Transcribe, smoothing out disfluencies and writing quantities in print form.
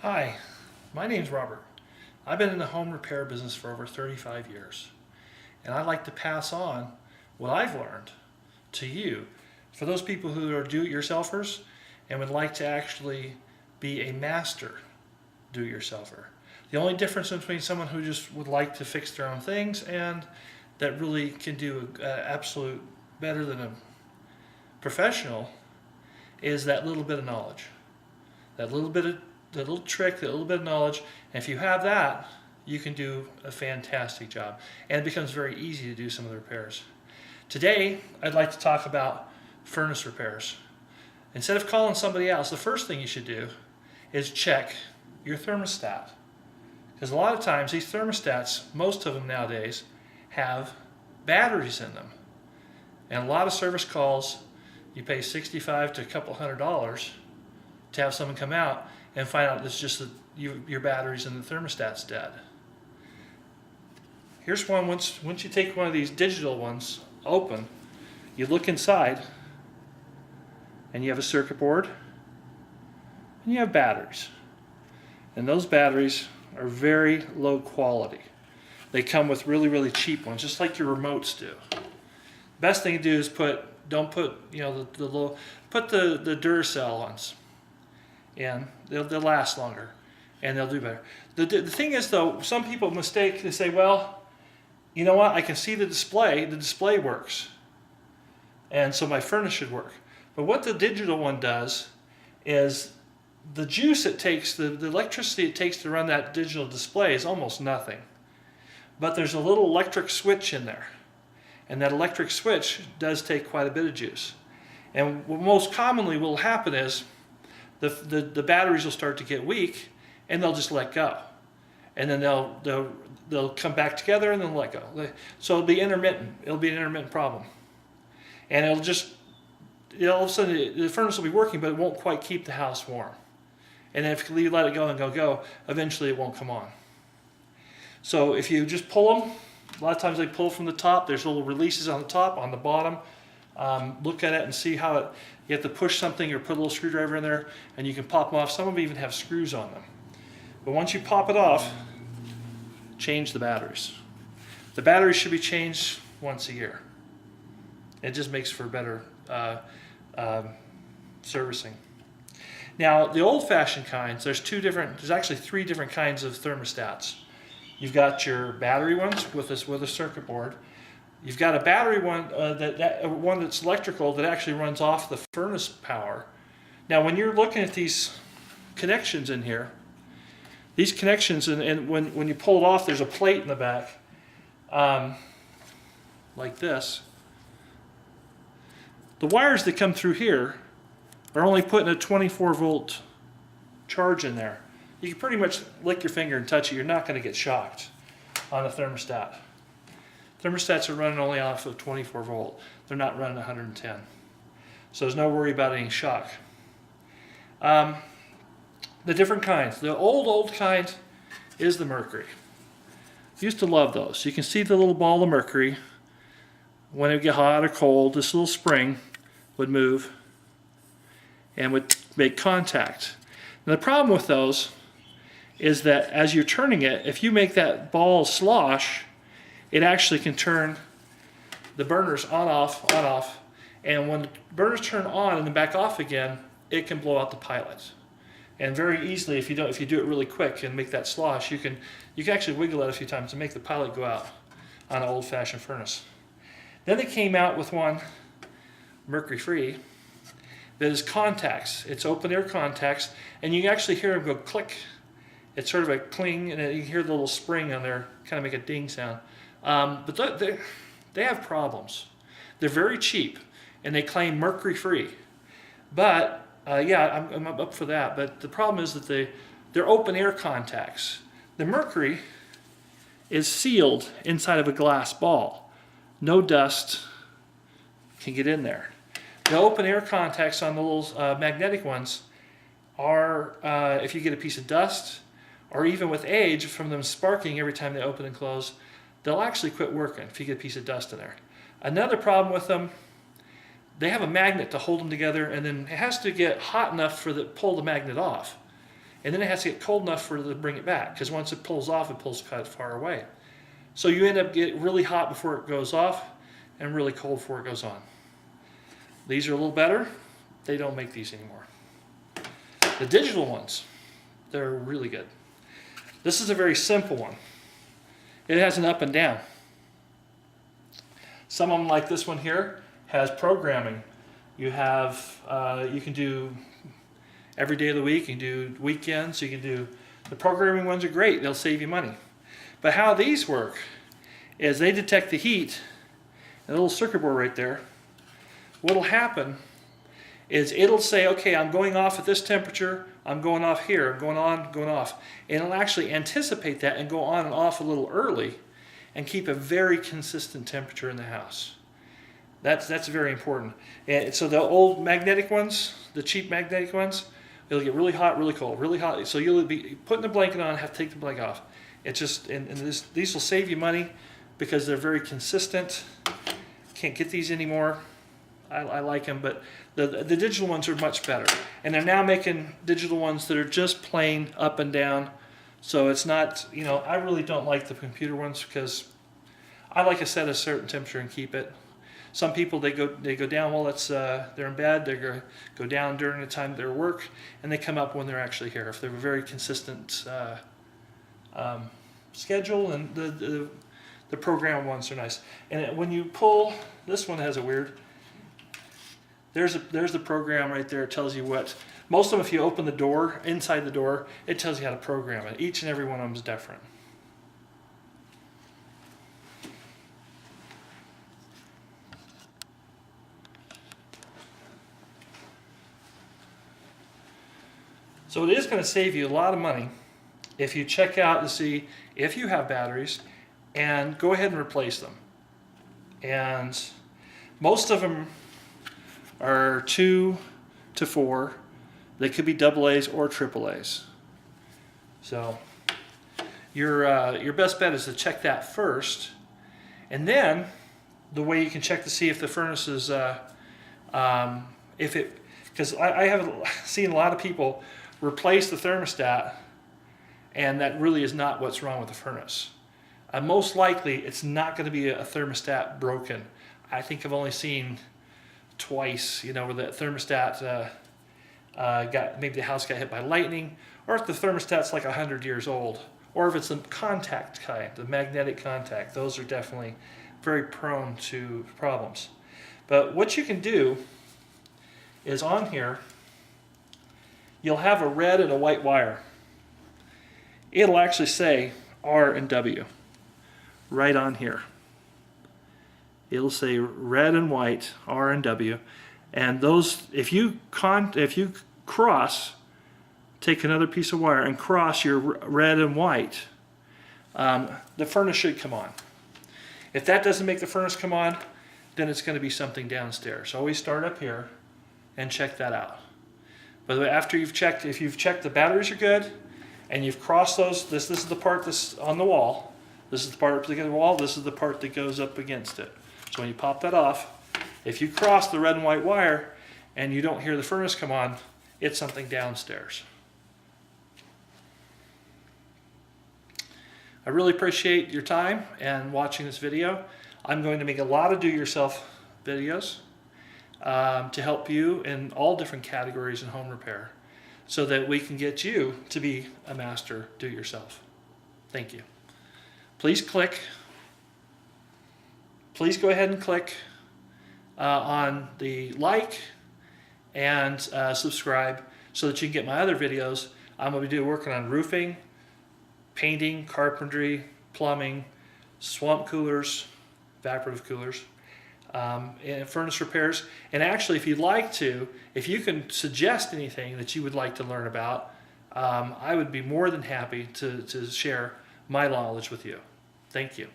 Hi, my name's Robert. I've been in the home repair business for over 35 years, and I'd like to pass on what I've learned to you for those people who are do-it-yourselfers and would like to actually be a master do-it-yourselfer. The only difference between someone who just would like to fix their own things and that really can do absolute better than a professional is that little bit of knowledge, that little trick, that little bit of knowledge. And if you have that, you can do a fantastic job, and it becomes very easy to do some of the repairs. Today, I'd like to talk about furnace repairs. Instead of calling somebody else, the first thing you should do is check your thermostat. Because a lot of times these thermostats, most of them nowadays, have batteries in them. And a lot of service calls, you pay $65 to a couple $100 to have someone come out and find out it's just that your batteries in the thermostat's dead. Here's one. Once you take one of these digital ones open, you look inside and you have a circuit board and you have batteries. And those batteries are very low quality. They come with really, really cheap ones, just like your remotes do. Best thing to do is don't put the Duracell ones in. They'll last longer and they'll do better. The thing is though, some people mistake, they say, well, you know what, I can see the display works, and so my furnace should work. But what the digital one does is the juice it takes, the electricity it takes to run that digital display is almost nothing. But there's a little electric switch in there, and that electric switch does take quite a bit of juice. And what most commonly will happen is the batteries will start to get weak, and they'll just let go, and then they'll come back together and then let go. So it'll be intermittent. It'll be an intermittent problem, and all of a sudden the furnace will be working, but it won't quite keep the house warm. And if you let it go and go, eventually it won't come on. So if you just pull them, a lot of times they pull from the top. There's little releases on the top, on the bottom. Look at it and see how you have to push something or put a little screwdriver in there and you can pop them off. Some of them even have screws on them. But once you pop it off, change the batteries. The batteries should be changed once a year. It just makes for better servicing. Now, the old-fashioned kinds, there's actually three different kinds of thermostats. You've got your battery ones with a circuit board. You've got a battery one, one that's electrical that actually runs off the furnace power. Now, when you're looking at these connections in here, these connections, and when you pull it off, there's a plate in the back, like this. The wires that come through here are only putting a 24-volt charge in there. You can pretty much lick your finger and touch it. You're not going to get shocked on a thermostat. Thermostats are running only off of 24 volt. They're not running 110. So there's no worry about any shock. The different kinds. The old kind is the mercury. Used to love those. You can see the little ball of mercury. When it would get hot or cold, this little spring would move and would make contact. Now the problem with those is that as you're turning it, if you make that ball slosh, it actually can turn the burners on, off, and when the burners turn on and then back off again, it can blow out the pilot. And very easily, if you do it really quick and make that slosh, you can actually wiggle it a few times to make the pilot go out on an old-fashioned furnace. Then they came out with one, mercury-free, that is contacts. It's open-air contacts, and you can actually hear them go click. It's sort of a cling, and you hear the little spring on there kind of make a ding sound. But they have problems. They're very cheap, and they claim mercury-free. But yeah, I'm up for that. But the problem is that they're open-air contacts. The mercury is sealed inside of a glass ball. No dust can get in there. The open-air contacts on the little magnetic ones are, if you get a piece of dust, or even with age from them sparking every time they open and close, they'll actually quit working if you get a piece of dust in there. Another problem with them, they have a magnet to hold them together, and then it has to get hot enough for pull the magnet off. and then it has to get cold enough for it to bring it back, because once it pulls off, it pulls kind of far away. So you end up getting really hot before it goes off and really cold before it goes on. These are a little better. They don't make these anymore. The digital ones, they're really good. This is a very simple one. It has an up and down. Some of them, like this one here, has programming. You have, you can do every day of the week, you can do weekends, you can do, the programming ones are great, they'll save you money. But how these work is they detect the heat, a little circuit board right there. What'll happen is it'll say, okay, I'm going off at this temperature, I'm going off here, I'm going on, going off. And it'll actually anticipate that and go on and off a little early and keep a very consistent temperature in the house. That's very important. And so the old magnetic ones, the cheap magnetic ones, they'll get really hot, really cold, really hot. So you'll be putting the blanket on, have to take the blanket off. It's just, and these will save you money because they're very consistent. Can't get these anymore. I like them, but the digital ones are much better. And they're now making digital ones that are just plain up and down. So it's not, you know, I really don't like the computer ones because I like to set a certain temperature and keep it. Some people, they go down while it's they're in bed. They go down during the time of their work, and they come up when they're actually here. If they're a very consistent schedule, and the program ones are nice. And when you pull, this one has a weird. There's the program right there. It tells you what. Most of them, if you open the door, inside the door, it tells you how to program it. Each and every one of them is different. So it is going to save you a lot of money if you check out to see if you have batteries and go ahead and replace them. And most of them are 2 to 4. They could be AA's or AAA's. So your best bet is to check that first, and then the way you can check to see if the furnace is because I have seen a lot of people replace the thermostat, and that really is not what's wrong with the furnace. Most likely, it's not going to be a thermostat broken. I think I've only seen twice, you know, where the thermostat maybe the house got hit by lightning, or if the thermostat's like 100 years old, or if it's a contact kind, the magnetic contact. Those are definitely very prone to problems. But what you can do is on here, you'll have a red and a white wire. It'll actually say R and W right on here. It'll say red and white, R and W. And those, if you cross, take another piece of wire and cross your red and white, the furnace should come on. If that doesn't make the furnace come on, then it's going to be something downstairs. So always start up here and check that out. By the way, after you've checked, if you've checked the batteries are good, and you've crossed those, this is the part that's on the wall, this is the part up against the wall, this is the part that goes up against it. So when you pop that off, if you cross the red and white wire and you don't hear the furnace come on, it's something downstairs. I really appreciate your time and watching this video. I'm going to make a lot of do-yourself videos to help you in all different categories in home repair, so that we can get you to be a master do-yourself. Thank you. Please go ahead and click on the like and subscribe so that you can get my other videos. I'm going to be working on roofing, painting, carpentry, plumbing, swamp coolers, evaporative coolers, and furnace repairs. And actually, if you'd like to, if you can suggest anything that you would like to learn about, I would be more than happy to share my knowledge with you. Thank you.